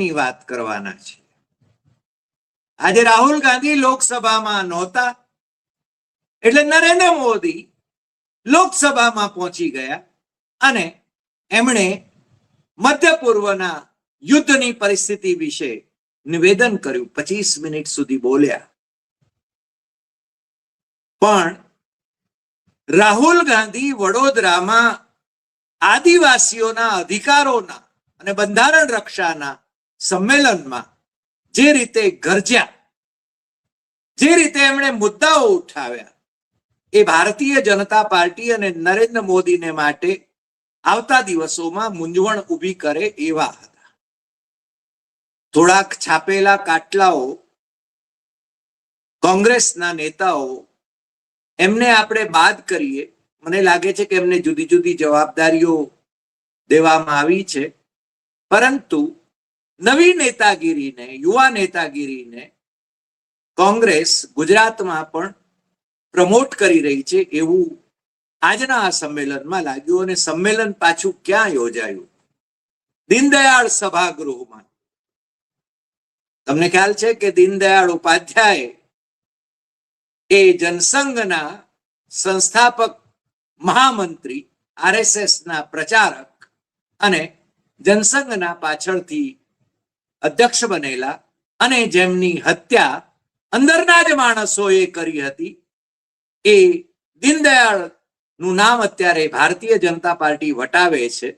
ની વાત કરવાના છે. આજે રાહુલ ગાંધી લોકસભામાં નહોતા એટલે નરેન્દ્ર મોદી લોકસભામાં પહોંચી ગયા અને એમણે મધ્ય પૂર્વના યુદ્ધની પરિસ્થિતિ વિશે નિવેદન કર્યું. 25 મિનિટ સુધી બોલ્યા. પણ રાહુલ ગાંધી વડોદરામાં આદિવાસીઓના અધિકારોના અને બંધારણ રક્ષાના સંમેલનમાં જે રીતે ગરજ્યા, જે રીતે એમણે મુદ્દાઓ ઉઠાવ્યા, એ ભારતીય જનતા પાર્ટી અને નરેન્દ્ર મોદીને માટે આવતા દિવસોમાં મૂંઝવણ ઊભી કરે એવા હતા. થોડાક છાપેલા કાટલાઓ, કોંગ્રેસના નેતાઓ, એમને આપણે બાદ કરીએ. મને લાગે છે કે એમને જુદી જુદી જવાબદારીઓ દેવામાં આવી છે, પરંતુ નવી નેતાગીરીને, યુવા નેતાગીરીને કોંગ્રેસ ગુજરાતમાં પણ પ્રમોટ કરી રહી છે એવું આજના આ સંમેલનમાં લાગ્યું. અને સંમેલન પાછું ક્યાં યોજાયું? દીનદયાળ સભાગૃહમાં. તમને ખ્યાલ છે કે દીનદયાળ ઉપાધ્યાય એ જનસંઘના સંસ્થાપક મહામંત્રી, આરએસએસના પ્રચારક અને જનસંઘના પાછળથી અધ્યક્ષ બનેલા અને જેમની હત્યા અંદરના જ માણસોએ કરી હતી, એ દીનદયાળ નું નામ અત્યારે ભારતીય જનતા પાર્ટી વટાવે છે.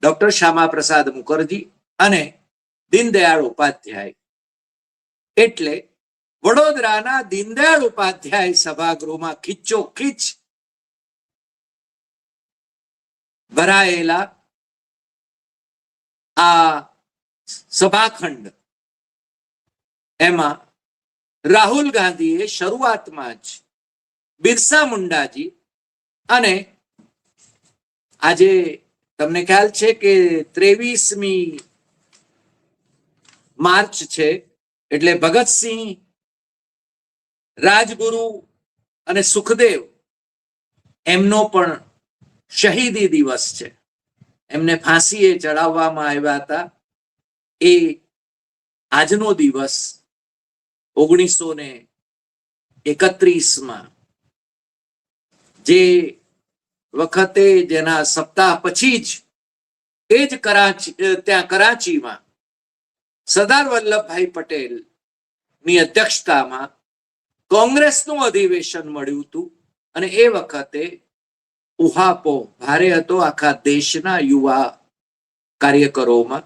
ડોક્ટર શ્યામા પ્રસાદ મુખર્જી અને દીનદયાળ ઉપાધ્યાય. એટલે વડોદરાના દીનદયાળ ઉપાધ્યાય સભાગૃહમાં ખીચોખીચ ભરાયેલા આ સભાખંડ, એમાં રાહુલ ગાંધીએ શરૂઆતમાં જ બિરસા મુંડાજી અને આજે તમને ખ્યાલ છે કે 23મી માર્ચ છે, એટલે ભગતસિંહ, રાજગુરુ અને સુખદેવ એમનો પણ શહીદી દિવસ છે. એમને ફાંસીએ ચડાવવામાં આવ્યા હતા. એ આજનો દિવસ 1931માં, જે વખતે જેના સપ્તાહ પછી જ એ જ ત્યાં કરાચીમાં સરદાર વલ્લભભાઈ પટેલ ની અધ્યક્ષતામાં કોંગ્રેસનું અધિવેશન મળ્યું હતું. અને એ વખતે ઉહાપો ભારે હતો આખા દેશના યુવા કાર્યકરોમાં.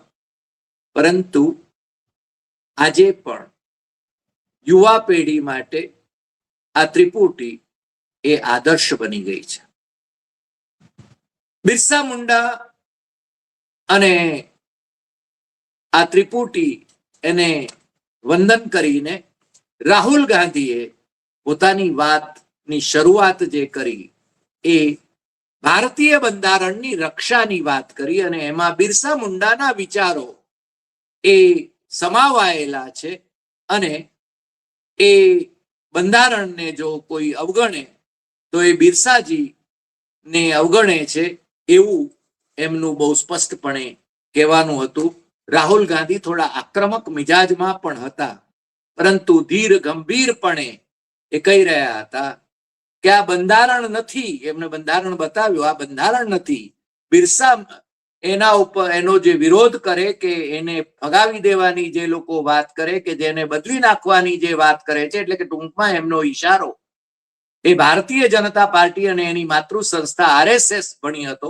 પરંતુ આજે પણ યુવા પેઢી માટે આ ત્રિપુટી એ આદર્શ બની ગઈ છે. બિરસા મુંડા અને આ ત્રિપુટી એને વંદન કરીને રાહુલ ગાંધીએ પોતાની વાતની શરૂઆત જે કરી એ ભારતીય બંધારણની રક્ષાની વાત કરી. અને એમાં બિરસા મુંડાના વિચારો એ સમાવાયેલા છે. અને એ બંધારણને જો કોઈ અવગણે તો એ બિરસાજી ને અવગણે છે એવું એમનું બહુ સ્પષ્ટપણે કહેવાનું હતું. રાહુલ ગાંધી થોડા આક્રમક મિજાજમાં પણ હતા, પરંતુ ધીર ગંભીરપણે એ કહી રહ્યા હતા કે આ બંધારણ નથી. એમને બંધારણ બતાવ્યું, આ બંધારણ નથી. બિરસા એના ઉપર એનો જે વિરોધ કરે, કે એને ફગાવી દેવાની જે લોકો વાત કરે, કે જેને બદલી નાખવાની જે વાત કરે છે, એટલે કે ટૂંકમાં એમનો ઈશારો એ ભારતીય જનતા પાર્ટી અને એની માતૃ સંસ્થા આરએસએસ ભણી હતો.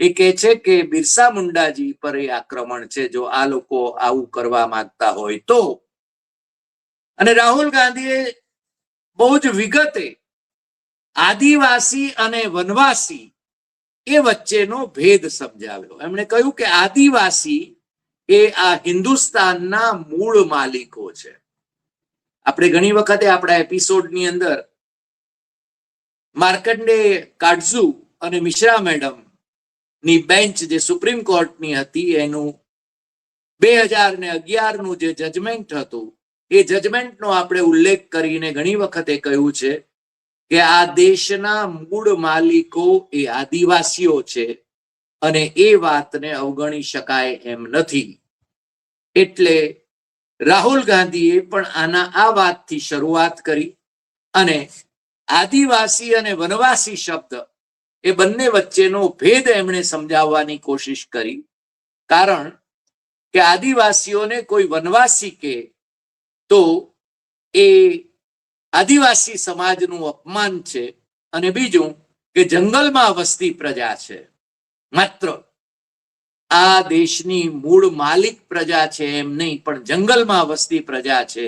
એ કહે છે કે બિરસા મુંડાજી પર એ આક્રમણ છે જો આ લોકો આવું કરવા માંગતા હોય તો. અને રાહુલ ગાંધીએ બહુ જ વિગતે આદિવાસી અને વનવાસી એ વચ્ચેનો ભેદ સમજાવ્યો. એમણે કહ્યું કે આદિવાસી એ આ હિન્દુસ્તાનના મૂળ માલિકો છે. આપણે ઘણી વખતે આપણા એપિસોડની અંદર માર્કંડે કાટઝુ અને મિશ્રા મેડમ ની બેન્ચ જે સુપ્રીમ કોર્ટની હતી એનું 2011 નું જે જજમેન્ટ હતું, એ જજમેન્ટનો આપણે ઉલ્લેખ કરીને ઘણી વખતે કહ્યું છે કે આ દેશના મૂળ માલિકો એ આદિવાસીઓ છે અને એ વાતને અવગણી શકાય એમ નથી. એટલે રાહુલ ગાંધીએ પણ આ વાતથી શરૂઆત કરી અને આદિવાસી અને વનવાસી શબ્દ એ બંને વચ્ચેનો ભેદ એમણે સમજાવવાની કોશિશ કરી. કારણ કે આદિવાસીઓને કોઈ વનવાસી કે તો એ આદિવાસી સમાજનું અપમાન છે, અને બીજું કે જંગલમાં વસતી પ્રજા છે, માત્ર આ દેશની મૂળ માલિક પ્રજા છે એમ નહીં, પણ જંગલમાં વસતી પ્રજા છે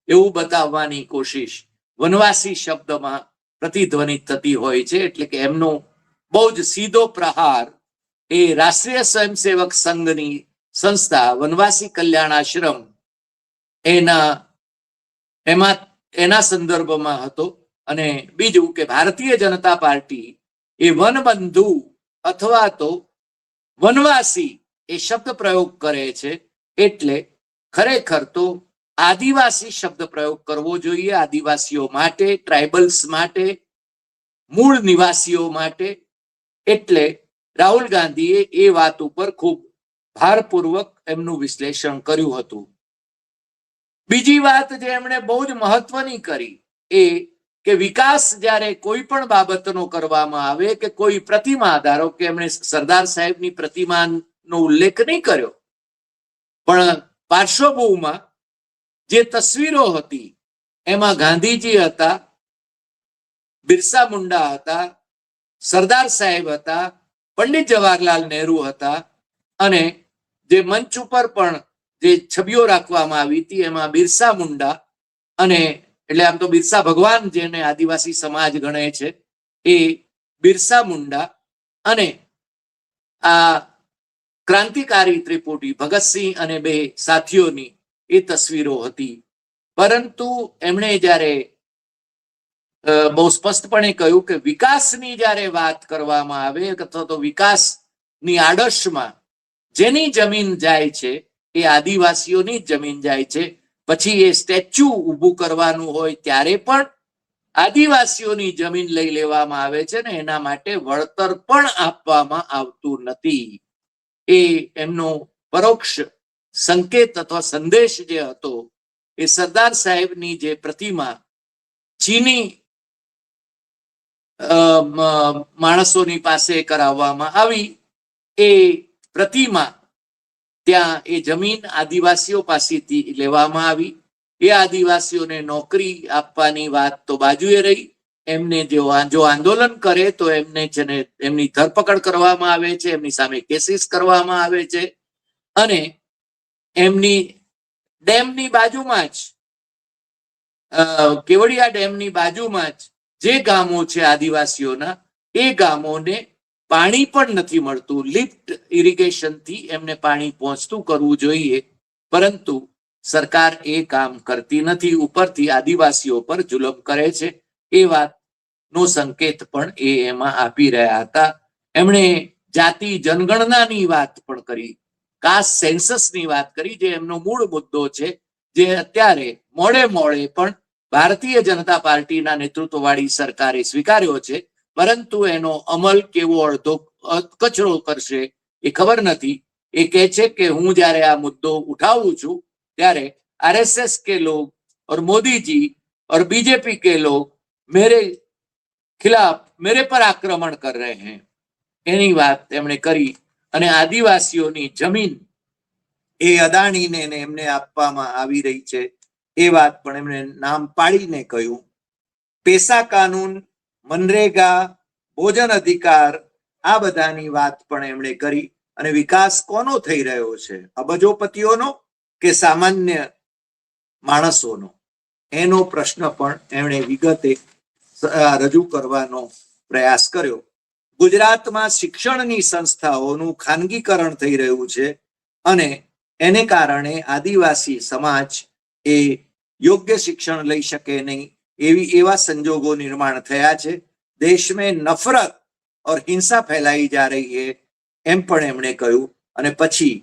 એવું બતાવવાની કોશિશ વનવાસી શબ્દમાં પ્રતિધ્વનિત થતી હોય છે. એટલે કે એમનો બહુ જ સીધો પ્રહાર એ રાષ્ટ્રીય સ્વયંસેવક સંઘની સંસ્થા વનવાસી કલ્યાણ આશ્રમ એના સંદર્ભમાં હતો. અને બીજું કે ભારતીય જનતા પાર્ટી એ વનબંધુ અથવા તો વનવાસી એ શબ્દ પ્રયોગ કરે છે, એટલે ખરેખર તો આદિવાસી શબ્દ પ્રયોગ કરવો જોઈએ, આદિવાસીઓ માટે, ટ્રાઇબલ્સ માટે, મૂળ નિવાસીઓ માટે. એટલે રાહુલ ગાંધીએ એ વાત ઉપર ખૂબ ભારપૂર્વક એમનું વિશ્લેષણ કર્યું હતું. બીજી વાત જે એમણે બહુ જ મહત્વની કરી એ કે વિકાસ જ્યારે કોઈ પણ બાબતનો કરવામાં આવે કે કોઈ પ્રતિમા, ધારો કે એમણે સરદાર સાહેબની પ્રતિમાનો ઉલ્લેખ નહીં કર્યો, પણ પાર્શ્વભૂમિમાં જે તસવીરો હતી એમાં ગાંધીજી હતા, બિરસા મુંડા હતા, સરદાર સાહેબ હતા, પંડિત જવાહરલાલ નહેરુ હતા, અને જે મંચ ઉપર પણ જે છબીઓ રાખવામાં આવી હતી એમાં બિરસા મુંડા, અને એટલે આમ તો બિરસા ભગવાન જેને આદિવાસી સમાજ ગણે છે એ બિરસા મુંડા, અને આ ક્રાંતિકારી ત્રિપુટી ભગતસિંહ અને બે સાથીઓની એ તસવીરો હતી. પરંતુ એમણે જ્યારે બહુ સ્પષ્ટપણે કહ્યું કે વિકાસની જ્યારે વાત કરવામાં આવે અથવા તો વિકાસની આદર્શમાં જેની જમીન જાય છે એ આદિવાસીઓની જ જમીન જાય છે. પછી એ સ્ટેચ્યુ ઊભું કરવાનું હોય ત્યારે પણ આદિવાસીઓની જમીન લઈ લેવામાં આવે છે ને એના માટે વળતર પણ આપવામાં આવતું નથી. એ એમનો પરોક્ષ સંકેત અથવા સંદેશ જે હતો એ સરદાર સાહેબની જે પ્રતિમા ચીની માણસોની પાસે કરાવવામાં આવી, એ પ્રતિમા ત્યાં એ જમીન આદિવાસીઓ પાસેથી લેવામાં આવી. એ આદિવાસીઓને નોકરી આપવાની વાત તો બાજુએ રહી, એમને જો આંદોલન કરે તો એમને છે ને એમની ધરપકડ કરવામાં આવે છે, એમની સામે કેસીસ કરવામાં આવે છે, અને એમની ડેમની બાજુમાં જ કેવડિયા ડેમની બાજુમાં જ જે ગામો છે આદિવાસીઓના, એ ગામોને પાણી પણ નથી મળતું. લિફ્ટ ઇરિગેશનથી એમને પાણી પહોંચતું કરવું જોઈએ, પરંતુ સરકાર એ કામ કરતી નથી, ઉપરથી આદિવાસીઓ પર જુલમ કરે છે. એ વાતનો સંકેત પણ એ એમાં આપી રહ્યા હતા. એમણે જાતિ જનગણનાની વાત પણ કરી, કાસ્ટ સેન્સસની વાત કરી, જે એમનો મૂળ મુદ્દો છે, જે અત્યારે મોડે પણ ભારતીય જનતા પાર્ટીના નેતૃત્વવાળી સરકારે સ્વીકાર્યો છે, પરંતુ એનો અમલ કેવો અડધો કચરો કરશે એ ખબર નથી. એ કહે છે કે હું જ્યારે આ મુદ્દો ઉઠાવું છું ત્યારે आरएसएस के लोग और मोदी जी और बीजेपी के लोग मेरे खिलाफ मेरे पर आक्रमण कर रहे हैं એની વાત એમણે કરી. અને આદિવાસીઓની જમીન એ અદાણીને એમને આપવામાં આવી રહી છે એ વાત પણ એમણે નામ પાડીને કહ્યું. પેસા કાનૂન, મનરેગા, ભોજન અધિકાર, આ બધાની વાત પણ એમણે કરી. અને વિકાસ કોનો થઈ રહ્યો છે, અબજોપતિઓનો કે સામાન્ય માણસોનો, એનો પ્રશ્ન પણ એમણે વિગતે રજૂ કરવાનો પ્રયાસ કર્યો. ગુજરાતમાં શિક્ષણની સંસ્થાઓનું ખાનગીકરણ થઈ રહ્યું છે અને એને કારણે આદિવાસી સમાજ એ યોગ્ય શિક્ષણ લઈ શકે નહીં એવા સંજોગો નિર્માણ થયા છે. દેશ में नफरत और हिंसा फैलाई जा रही है એમ પણ એમણે કહ્યું. અને પછી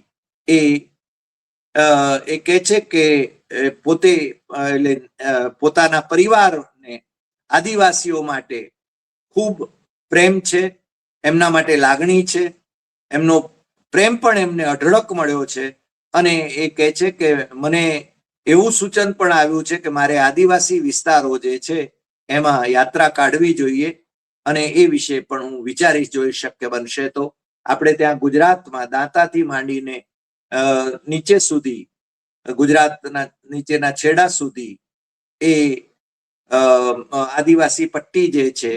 એ કહે છે કે પોતે પોતાના પરિવારને આદિવાસીઓ માટે ખૂબ પ્રેમ છે, એમના માટે લાગણી છે, એમનો પ્રેમ પણ એમને અઢળક મળ્યો છે, અને એ કહે છે કે મને એવું સૂચન પણ આવ્યું છે કે મારે આદિવાસી વિસ્તારો જે છે એમાં યાત્રા કાઢવી જોઈએ અને એ વિશે પણ હું વિચારીશ, જો શક્ય બનશે તો. આપણે ત્યાં ગુજરાતમાં દાંતાથી માંડીને નીચે સુધી, ગુજરાતના નીચેના છેડા સુધી એ આદિવાસી પટ્ટી જે છે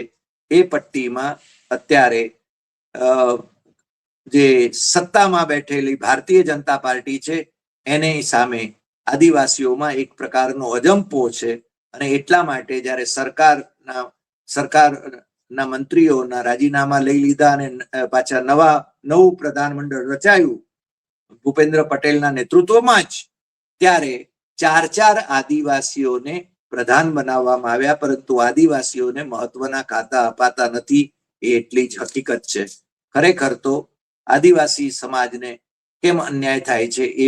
એ પટ્ટીમાં અત્યારે જે સત્તામાં બેઠેલી ભારતીય જનતા પાર્ટી છે એની સામે આદિવાસીઓમાં એક પ્રકારનો અજંપો છે. અને એટલા માટે જ્યારે સરકારના મંત્રીઓના રાજીનામા લઈ લીધા અને પાછા નવું પ્રધાનમંડળ રચાયું ભૂપેન્દ્ર પટેલના નેતૃત્વમાં જ, ત્યારે 4 આદિવાસીઓને પ્રધાન બનાવવામાં આવ્યા, પરંતુ આદિવાસીઓને મહત્વના ખાતા અપાતા નથી. એ એટલી જ હકીકત છે. ખરેખર તો આદિવાસી સમાજને કેમ અન્યાય થાય છે એ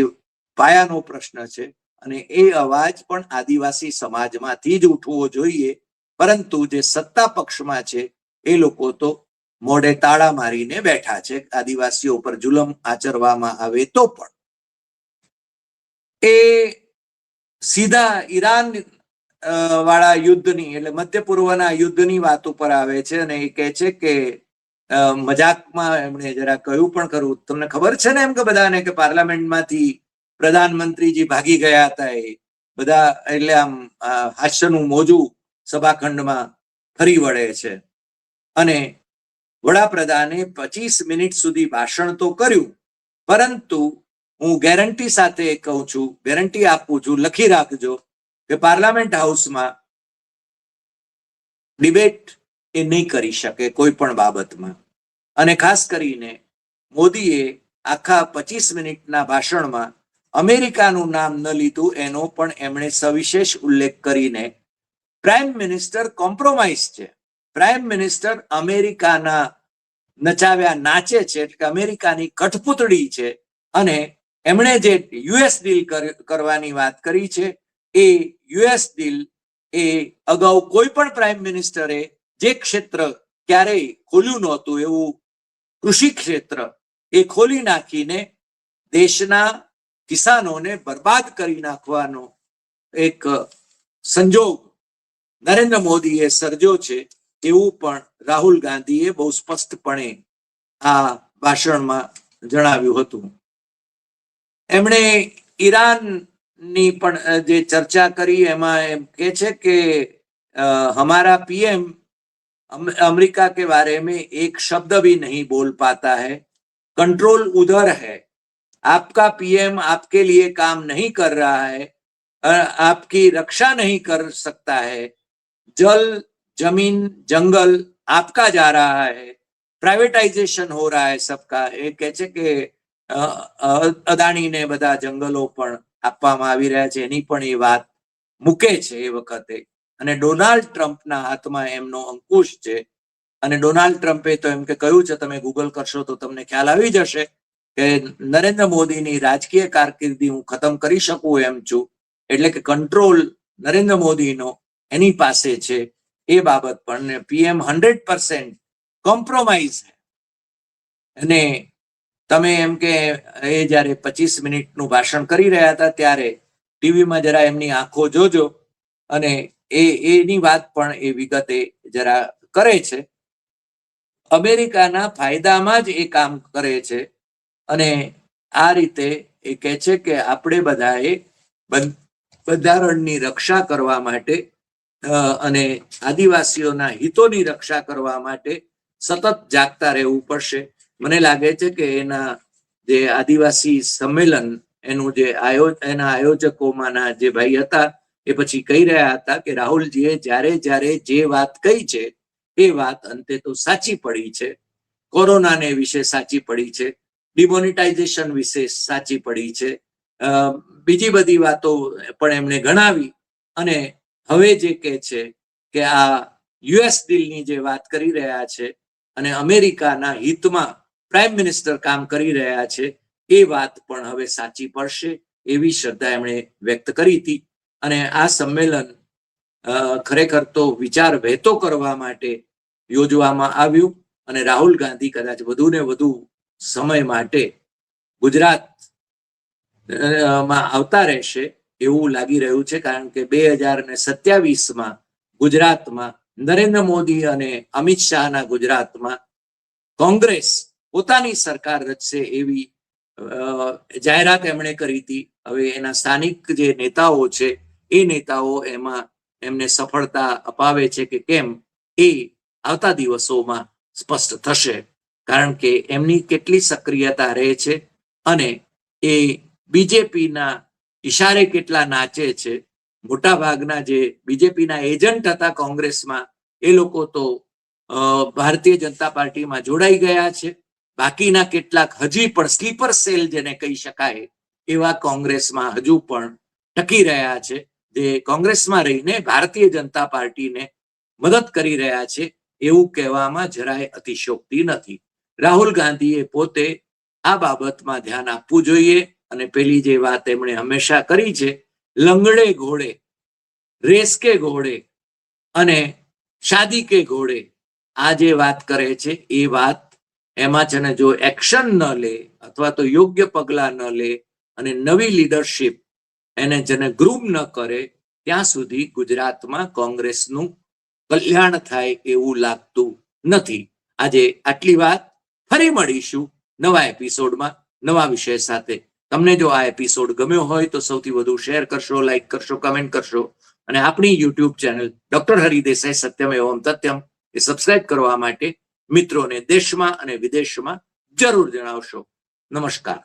પાયાનો પ્રશ્ન છે અને એ અવાજ પણ આદિવાસી સમાજમાંથી જ ઉઠવો જોઈએ. પરંતુ જે સત્તા પક્ષમાં છે એ લોકો તો મોઢે તાળા મારીને બેઠા છે. આદિવાસીઓ પર જુલમ આચરવામાં આવે તો પણ. એ સીધા ઈરાન વાળા યુદ્ધની, એટલે મધ્ય પૂર્વના યુદ્ધની વાત ઉપર આવે છે અને એ કહે છે કે મજાકમાં એમણે જરા કહ્યું પણ ખરું, તમને ખબર છે ને એમ કે બધાને કે પાર્લામેન્ટમાંથી પ્રધાનમંત્રીજી ભાગી ગયા હતા, એ બધા એટલે આમ હાસ્યનું મોજું સભાખંડમાં ફરી વળે છે. અને વડાપ્રધાને 25 મિનિટ સુધી ભાષણ તો કર્યું, પરંતુ હું ગેરંટી સાથે કહું છું, ગેરંટી આપું છું, લખી રાખજો કે પાર્લામેન્ટ હાઉસમાં ડિબેટ એ નહીં કરી શકે કોઈ પણ બાબતમાં. અને ખાસ કરીને મોદીએ આખા 25 મિનિટના ભાષણમાં અમેરિકાનું નામ ન લીધું, એનો પણ એમણે સવિશેષ ઉલ્લેખ કરીને પ્રાઇમ મિનિસ્ટર કોમ્પ્રોમાઇઝ છે. પ્રાઇમ મિનિસ્ટર અમેરિકાના નચાવ્યા નાચે છે, એટલે અમેરિકાની કઠપૂતળી છે. અને એમણે જે યુએસ ડીલ કરવાની વાત કરી છે એ યુએસ ડીલ એ અગાઉ કોઈ પણ પ્રાઇમ મિનિસ્ટરે જે ક્ષેત્ર ક્યારેય ખોલ્યું નહોતું, એવું કૃષિ ક્ષેત્ર એ ખોલી નાખીને દેશના કિસાનોને બરબાદ કરી નાખવાનો એક સંજોગ નરેન્દ્ર મોદીએ સર્જ્યો છે, એવું પણ રાહુલ ગાંધીએ બહુ સ્પષ્ટપણે આ ભાષણમાં જણાવ્યું હતું. એમણે ઈરાનની પણ જે ચર્ચા કરી એમાં એમ કહે છે કે हमारा पीएम अमेरिका के बारे में एक शब्द भी नहीं बोल पाता है, कंट्रोल उधर है, आपका पीएम आपके लिए काम नहीं कर रहा है, आपकी रक्षा नहीं कर सकता है, जल जमीन जंगल आपका जा रहा है, प्राइवेटाइजेशन हो रहा है सबका. એ કહે છે કે અદાણીને બધા જંગલો પણ આપવામાં આવી રહ્યા છે, એની પણ એ વાત મૂકે છે એ વખતે. અને ડોનાલ્ડ ટ્રમ્પના હાથમાં એમનો અંકુશ છે. અને ડોનાલ્ડ ટ્રમ્પે તો એમ કે કહ્યું છે, તમે ગૂગલ કરશો તો તમને ખ્યાલ આવી જશે કે નરેન્દ્ર મોદીની રાજકીય કારકિર્દી હું ખતમ કરી શકું એમ છું. એટલે કે કંટ્રોલ નરેન્દ્ર મોદીનો એની પાસે છે. એ બાબત પણ પીએમ 100% કોમ્પ્રોમાઇઝ. અને તમે એમ કે એ જયારે 25 મિનિટનું ભાષણ કરી રહ્યા હતા ત્યારે ટીવીમાં જરા એમની આંખો જોજો અને એની વાત પણ એ વિગતે જરા કરે છે. અમેરિકાના ફાયદામાં જ એ કામ કરે છે. અને આ રીતે એ કહે છે કે આપણે બધાએ બંધારણની રક્ષા કરવા માટે અને આદિવાસીઓના હિતોની રક્ષા કરવા માટે સતત જાગતા રહેવું પડશે. મને લાગે છે કે એના જે આદિવાસી સંમેલન એનું જે એના આયોજકોમાંના જે ભાઈ હતા એ પછી કહી રહ્યા હતા કે રાહુલજીએ જ્યારે જે વાત કહી છે એ વાત અંતે તો સાચી પડી છે. કોરોનાને વિશે સાચી પડી છે, ડિમોનિટાઇઝેશન વિશે સાચી પડી છે, બીજી બધી વાતો પણ એમણે ગણાવી. અને હવે જે કહે છે કે આ યુએસ ડીલની જે વાત કરી રહ્યા છે અને અમેરિકાના હિતમાં પ્રાઇમ મિનિસ્ટર કામ કરી રહ્યા છે, એ વાત પણ હવે સાચી પડશે એવી શ્રદ્ધા એમણે વ્યક્ત કરી હતી. અને આ સંમેલન ખરેખર તો વિચાર વહેતો કરવા માટે યોજવામાં આવ્યું. અને રાહુલ ગાંધી કદાચ વધુ ને વધુ સમય માટે ગુજરાત માં આવતા રહેશે એવું લાગી રહ્યું છે, કારણ કે 2027માં ગુજરાતમાં નરેન્દ્ર મોદી અને અમિત શાહના ગુજરાતમાં કોંગ્રેસ પોતાની સરકાર રચશે એવી જાહેરાત એમણે કરી હતી. હવે એના સ્થાનિક જે નેતાઓ છે એ નેતાઓ એમાં એમને સફળતા અપાવે છે કે કેમ એ આવતા દિવસોમાં સ્પષ્ટ થશે, કારણ કે એમની કેટલી સક્રિયતા રહે છે અને એ બીજેપીના ઈશારે કેટલા નાચે છે. મોટા ભાગના જે બીજેપીના એજન્ટ હતા કોંગ્રેસમાં એ લોકો તો ભારતીય જનતા પાર્ટીમાં જોડાઈ ગયા છે. બાકીના કેટલાક હજી પણ સ્લીપર સેલ જેને કહી શકાય એવા કોંગ્રેસમાં હજુ પણ ટકી રહ્યા છે, જે કોંગ્રેસમાં રહીને ભારતીય જનતા પાર્ટીને મદદ કરી રહ્યા છે એવું કહેવામાં જરાય અતિશયોક્તિ નથી. રાહુલ ગાંધીએ પોતે આ બાબતમાં ધ્યાન આપવું જોઈએ અને પેલી જે વાત એમણે હંમેશા કરી છે, લંગડે ઘોડે, રેસ કે ઘોડે અને શાદી કે ઘોડે, આ જે વાત કરે છે એ વાત એમાં છે ને જો એક્શન ન લે અથવા તો યોગ્ય પગલા ન લે અને નવી લીડરશિપ એને જેને ગ્રૂમ ન કરે ત્યાં સુધી ગુજરાતમાં કોંગ્રેસનું કલ્યાણ થાય એવું લાગતું નથી. આજે આટલી વાત. ફરી મળીશું નવા એપિસોડમાં નવા વિષય સાથે. તમને જો આ એપિસોડ ગમ્યો હોય તો સૌથી વધુ શેર કરશો, લાઈક કરશો, કમેન્ટ કરશો અને આપણી YouTube channel doctor Hari Desai સત્યમ એવમ તથ્યમ એ સબસ્ક્રાઇબ કરવા માટે મિત્રોને દેશમાં અને વિદેશમાં જરૂર જણાવશો. નમસ્કાર.